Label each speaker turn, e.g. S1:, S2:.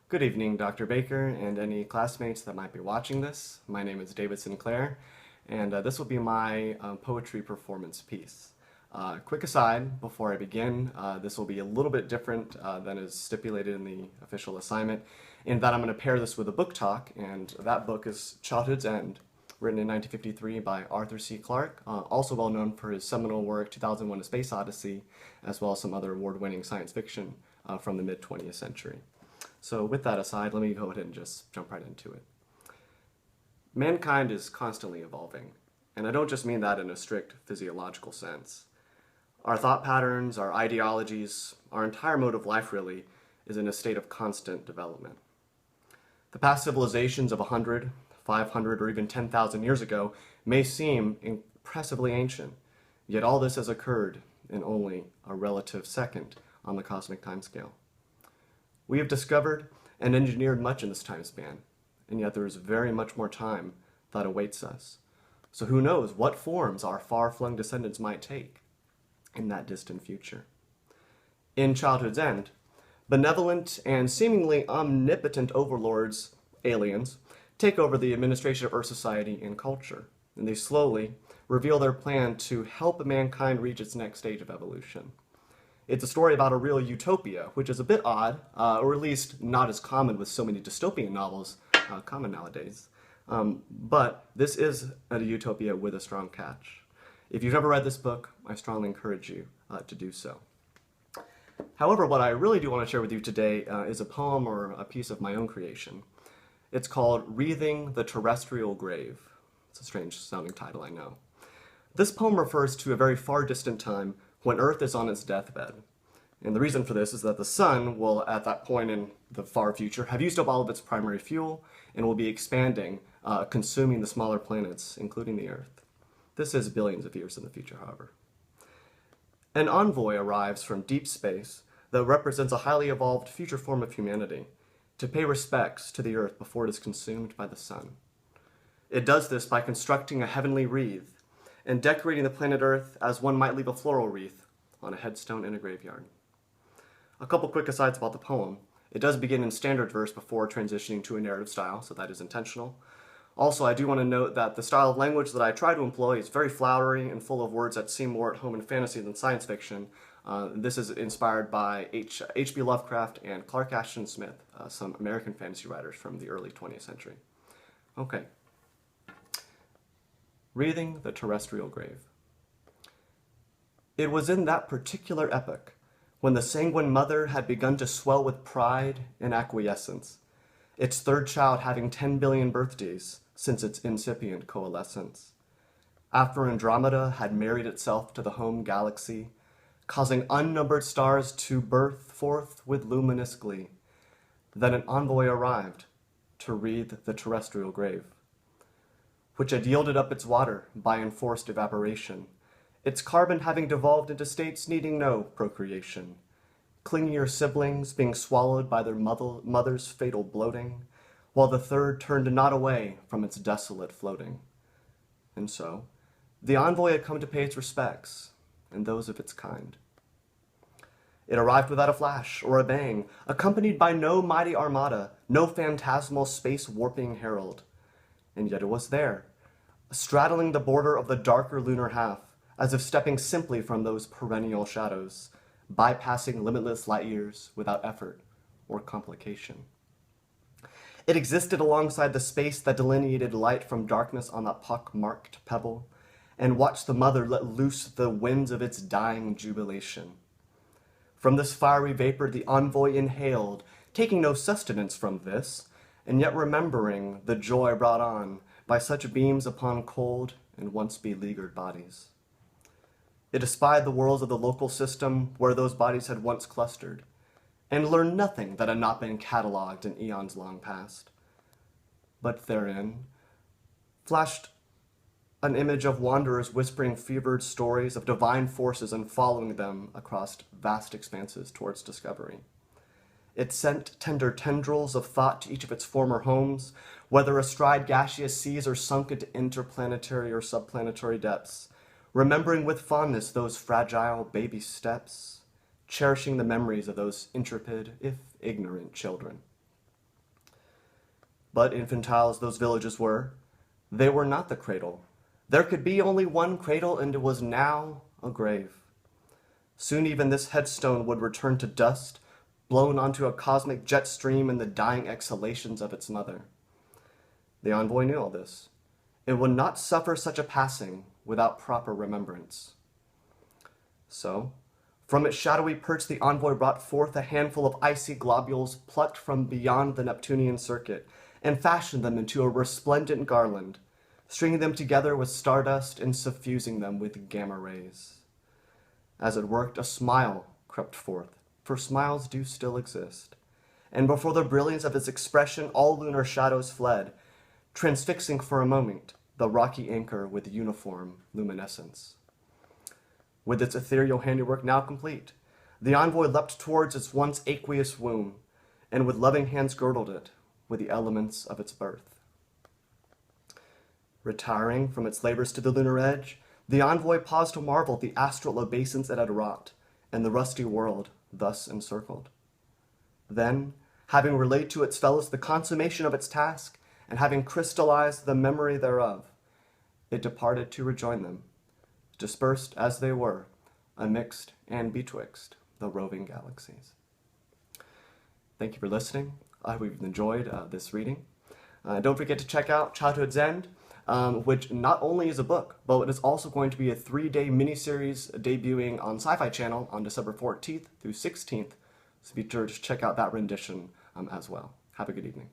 S1: Good evening, Dr. Baker, and any classmates that might be watching this. My name is David Sinclair, and this will be my poetry performance piece. Quick aside before I begin, this will be a little bit different than is stipulated in the official assignment, in that I'm going to pair this with a book talk, and that book is Childhood's End, written in 1953 by Arthur C. Clarke, also well known for his seminal work 2001: A Space Odyssey, as well as some other award-winning science fiction from the mid-20th century. So with that aside, let me go ahead and just jump right into it. Mankind is constantly evolving, and I don't just mean that in a strict physiological sense. Our thought patterns, our ideologies, our entire mode of life really is in a state of constant development. The past civilizations of 100, 500, or even 10,000 years ago may seem impressively ancient, yet all this has occurred in only a relative second on the cosmic timescale. We have discovered and engineered much in this time span, and yet there is very much more time that awaits us. So who knows what forms our far-flung descendants might take in that distant future. In Childhood's End, benevolent and seemingly omnipotent overlords, aliens, take over the administration of Earth society and culture, and they slowly reveal their plan to help mankind reach its next stage of evolution. It's a story about a real utopia, which is a bit odd, or at least not as common with so many dystopian novels common nowadays. But this is a utopia with a strong catch. If you've never read this book, I strongly encourage you to do so. However, what I really do want to share with you today is a poem or a piece of my own creation. It's called Wreathing the Terrestrial Grave. It's a strange sounding title, I know. This poem refers to a very far distant time when Earth is on its deathbed. And the reason for this is that the sun will, at that point in the far future, have used up all of its primary fuel and will be expanding, consuming the smaller planets, including the Earth. This is billions of years in the future, however. An envoy arrives from deep space that represents a highly evolved future form of humanity to pay respects to the Earth before it is consumed by the sun. It does this by constructing a heavenly wreath and decorating the planet Earth as one might leave a floral wreath on a headstone in a graveyard. A couple quick asides about the poem. It does begin in standard verse before transitioning to a narrative style, so that is intentional. Also, I do want to note that the style of language that I try to employ is very flowery and full of words that seem more at home in fantasy than science fiction. This is inspired by H.P. Lovecraft and Clark Ashton Smith, some American fantasy writers from the early 20th century. Okay. Wreathing the Terrestrial Grave. It was in that particular epoch, when the sanguine mother had begun to swell with pride and acquiescence, its third child having 10 billion birthdays since its incipient coalescence. After Andromeda had married itself to the home galaxy, causing unnumbered stars to burst forth with luminous glee, then an envoy arrived to wreathe the terrestrial grave, which had yielded up its water by enforced evaporation, its carbon having devolved into states needing no procreation, clingier siblings being swallowed by their mother's fatal bloating, while the third turned not away from its desolate floating. And so, the envoy had come to pay its respects, and those of its kind. It arrived without a flash or a bang, accompanied by no mighty armada, no phantasmal space-warping herald. And yet it was there, straddling the border of the darker lunar half, as if stepping simply from those perennial shadows, bypassing limitless light years without effort or complication. It existed alongside the space that delineated light from darkness on that pock-marked pebble, and watched the mother let loose the winds of its dying jubilation. From this fiery vapor the envoy inhaled, taking no sustenance from this, and yet remembering the joy brought on by such beams upon cold and once beleaguered bodies. It espied the worlds of the local system where those bodies had once clustered, and learned nothing that had not been catalogued in eons long past. But therein flashed an image of wanderers whispering fevered stories of divine forces and following them across vast expanses towards discovery. It sent tender tendrils of thought to each of its former homes, whether astride gaseous seas or sunk into interplanetary or subplanetary depths, remembering with fondness those fragile baby steps, cherishing the memories of those intrepid, if ignorant, children. But infantile as those villages were, they were not the cradle. There could be only one cradle, and it was now a grave. Soon even this headstone would return to dust, blown onto a cosmic jet stream in the dying exhalations of its mother. The envoy knew all this. It would not suffer such a passing without proper remembrance. So, from its shadowy perch, the envoy brought forth a handful of icy globules plucked from beyond the Neptunian circuit, and fashioned them into a resplendent garland, stringing them together with stardust and suffusing them with gamma rays. As it worked, a smile crept forth, for smiles do still exist, and before the brilliance of its expression all lunar shadows fled, transfixing for a moment the rocky anchor with uniform luminescence. With its ethereal handiwork now complete, the envoy leapt towards its once aqueous womb, and with loving hands girdled it with the elements of its birth. Retiring from its labors to the lunar edge, the envoy paused to marvel at the astral obeisance it had wrought, and the rusty world thus encircled. Then, having relayed to its fellows the consummation of its task, and having crystallized the memory thereof, it departed to rejoin them, dispersed as they were, amidst and betwixt the roving galaxies. Thank you for listening. I hope you've enjoyed this reading. Don't forget to check out Childhood's End, which not only is a book, but it is also going to be a 3-day miniseries debuting on Sci-Fi Channel on December 14th through 16th, so be sure to check out that rendition as well. Have a good evening.